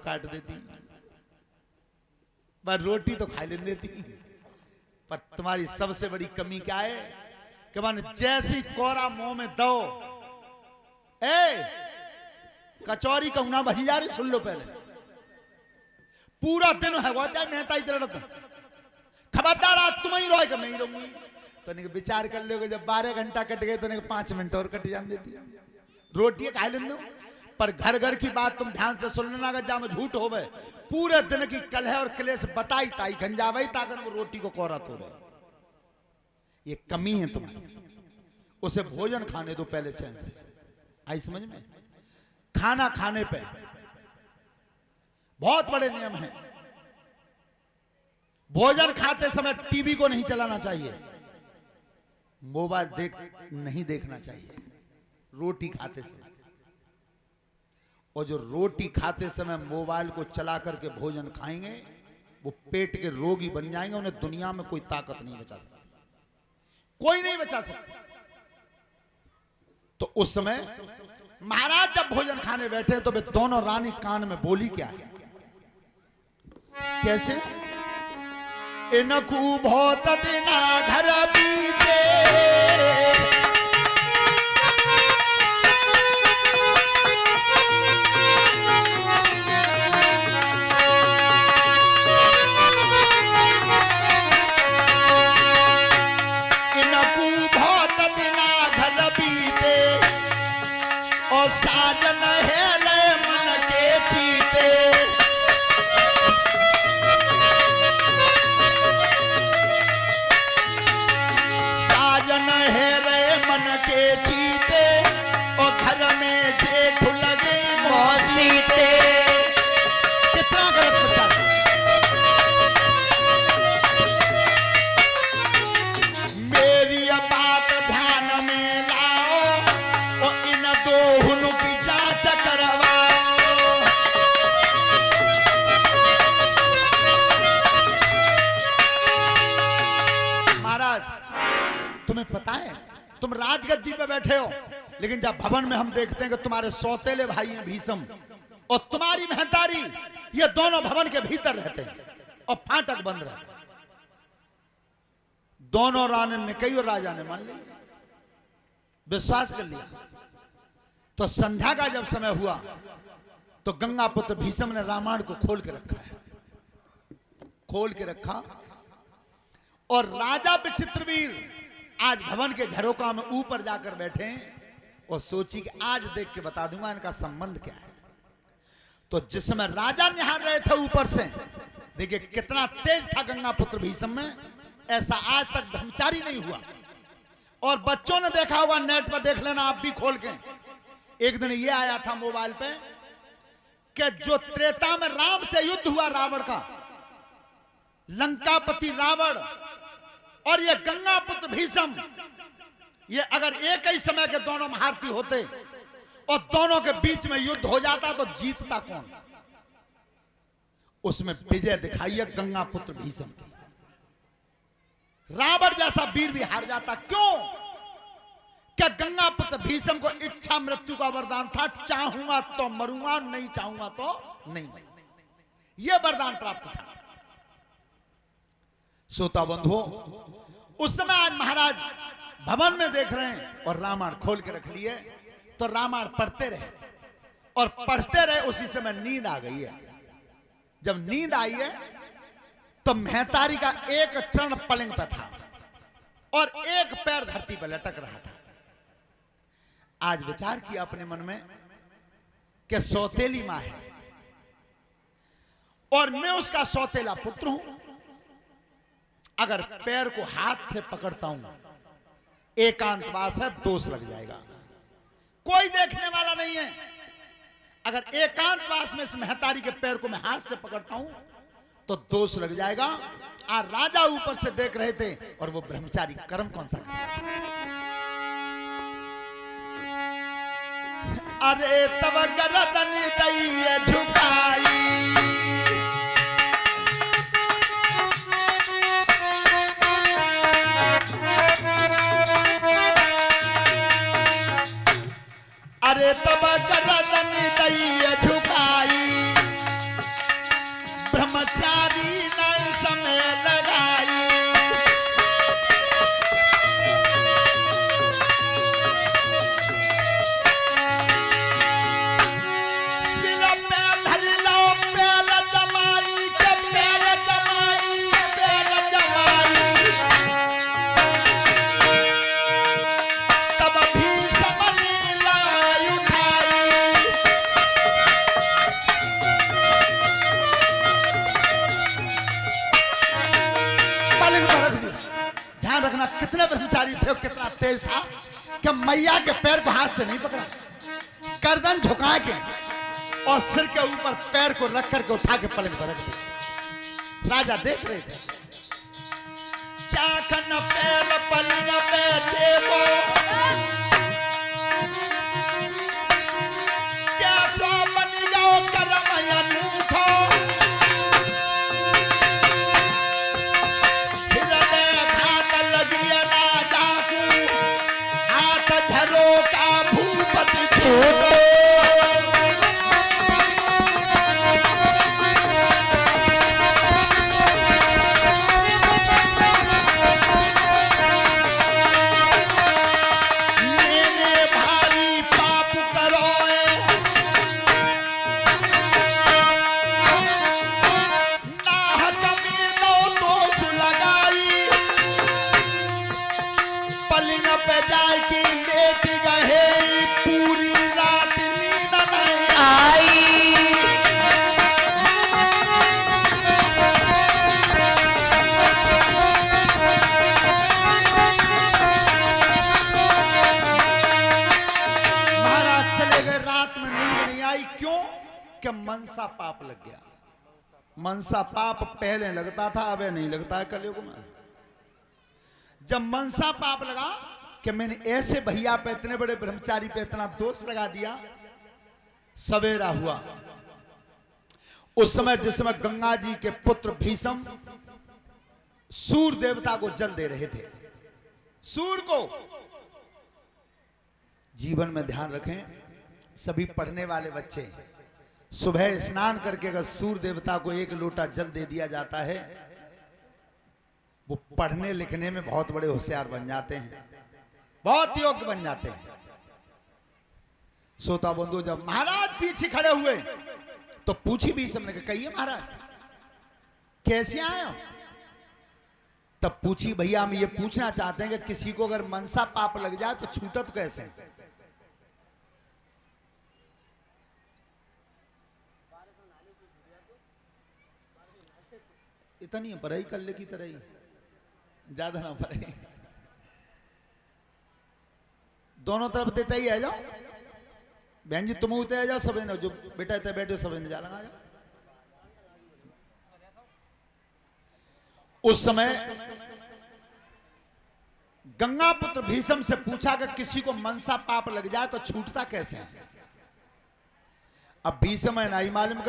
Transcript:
काट देती, पर रोटी तो खा लेने देती। पर तुम्हारी सबसे बड़ी कमी क्या है कि मन जैसी कोरा मुंह में दो, ए कचौरी कहूं ना भजी जा रही, सुन लो पहले, पूरा दिन है वो मेहता ही दरड़त, खबरदार आज तुम ही रहोगे कि मैं ही रहूंगी। तो नहीं विचार कर लोगे, जब 12 घंटा कट गए तो नहीं 5 मिनट और कट जाने देती, रोटी खा लेने दो। पर घर घर की बात तुम ध्यान से सुन लेना, अगर जहां झूठ हो गए पूरे दिन की कलह और क्लेश बताई ताई खंजावाई ताकन वो रोटी को कोरत हो रहे, ये कमी है तुम्हारी। उसे भोजन खाने दो पहले चैन से, आई समझ में। खाना खाने पे बहुत बड़े नियम हैं। भोजन खाते समय टीवी को नहीं चलाना चाहिए, मोबाइल नहीं देखना चाहिए रोटी खाते समय। और जो रोटी खाते समय मोबाइल को चला करके भोजन खाएंगे वो पेट के रोगी बन जाएंगे, उन्हें दुनिया में कोई ताकत नहीं बचा सकती, कोई नहीं बचा सकती। तो उस समय महाराज जब भोजन खाने बैठे तो वे दोनों रानी कान में बोली क्या है, कैसे, इनको बहुत दिना घर बीते, साजन है ले मन के चीते, साजन है रे मन के चीते, और घर में जेठ लगे मौसीते। कितना गलत प्रचार, मेरी बात ध्यान में लाओ और इन दोनों की जांच करवाओ। महाराज तुम्हें पता है तुम राजगद्दी पे बैठे हो, लेकिन जब भवन में हम देखते हैं कि तुम्हारे सौतेले भाई हैं भीषम और तुम्हारी महतारी, ये दोनों भवन के भीतर रहते हैं और फाटक बंद रहते हैं। दोनों रानी ने कही और राजा ने मान लिया, विश्वास कर लिया। तो संध्या का जब समय हुआ तो गंगा पुत्र भीषम ने रामायण को खोल के रखा है, खोल के रखा। और राजा विचित्रवीर आज भवन के झरोका में ऊपर जाकर बैठे और सोची कि आज देख के बता दूंगा इनका संबंध क्या है। तो जिस समय राजा निहार रहे थे ऊपर से, देखिए कितना तेज था गंगा पुत्र भीषम में, ऐसा आज तक ब्रह्मचारी नहीं हुआ। और बच्चों ने देखा होगा, नेट पर देख लेना आप भी खोल के, एक दिन ये आया था मोबाइल पे कि जो त्रेता में राम से युद्ध हुआ रावण का, लंकापति रावण और ये गंगा पुत्र भीषम, ये अगर एक ही समय के दोनों महारथी होते और दोनों के बीच में युद्ध हो जाता तो जीतता कौन? उसमें विजय दिखाई है गंगा पुत्र भीषम की। रावण जैसा वीर भी हार जाता, क्यों? क्या गंगा पुत्र भीषम को इच्छा मृत्यु का वरदान था, चाहूंगा तो मरूंगा, नहीं चाहूंगा तो नहीं मरूंगा, यह वरदान प्राप्त था। श्रोता बंधुओं, उस समय आज महाराज भवन में देख रहे हैं और रामायण खोल के रख लिए, तो रामायण पढ़ते रहे और पढ़ते रहे। उसी समय नींद आ गई है। जब नींद आई है तो महतारी का एक चरण पलंग पर था और एक पैर धरती पर लटक रहा था। आज विचार किया अपने मन में कि सौतेली मां है और मैं उसका सौतेला पुत्र हूं। अगर पैर को हाथ से पकड़ता हूं, एकांतवास है, दोष लग जाएगा, कोई देखने वाला नहीं है। अगर एकांतवास में इस महतारी के पैर को मैं हाथ से पकड़ता हूं तो दोष लग जाएगा। आज राजा ऊपर से देख रहे थे और वो ब्रह्मचारी कर्म कौन सा कर रहा था। अरे तब गर्दन दैये झुकाई, अरे तब गर्दन दैये झुकाई, ब्रह्मचारी नहीं समय लगाई। सिर पे धर लो पैर जमाई के पैर जमाई पैर जमाई। तब भीषम लाई उठाई। पलंग पर रख दिया। ध्यान रखना कितने ब्रह्मचारी थे और कितना तेज था कि मैया के पैर को हाथ से नहीं पकड़ा, गर्दन झुका के और सिर के ऊपर पैर को रख करके उठा के पलंग पर रख दिया। राजा देख रहे थे। चाखन पैर पलंग पे टेको, क्या सो बन जाओ करम अनूठो। हृदय घात लगिया राजा को, हाथ झरो का भूपति छोड़ो। मैंने भारी पाप करोए, नाहक में दो दोष लगाई। पलंग पे जाए की लेट गए, पूरी रात नींद नहीं आई। महाराज चले गए, रात में नींद नहीं आई। क्यों? कि मनसा पाप लग गया। मनसा पाप पहले लगता था, अब नहीं लगता है कलयुग में। जब मनसा पाप लगा कि मैंने ऐसे भैया पे, इतने बड़े ब्रह्मचारी पे इतना दोष लगा दिया, सवेरा हुआ। उस समय जिस समय गंगा जी के पुत्र भीषम सूर्य देवता को जल दे रहे थे, सूर्य को जीवन में ध्यान रखें, सभी पढ़ने वाले बच्चे सुबह स्नान करके अगर सूर्य देवता को एक लोटा जल दे दिया जाता है, वो पढ़ने लिखने में बहुत बड़े होशियार बन जाते हैं, बहुत योग्य बन जाते हैं। श्रोता बंधु, जब महाराज पीछे खड़े हुए तो पूछी भी सबने, कहिए महाराज कैसे आए हो? तब पूछी, भैया हम ये पूछना चाहते हैं कि किसी को अगर मनसा पाप लग जाए तो छूटा तो कैसे? इतनी पढ़ाई कर ले की तरह ही, ज्यादा ना पढ़े, दोनों तरफ देता ही है। जाओ बहन जी, तुम उतरे जाओ, सब जो बेटा इतने बैठे सब जा लगा जाओ। उस समय गंगा पुत्र भीषम से पूछा कि किसी को मनसा पाप लग जाए तो छूटता कैसे है? अब भीषम है नहीं मालूम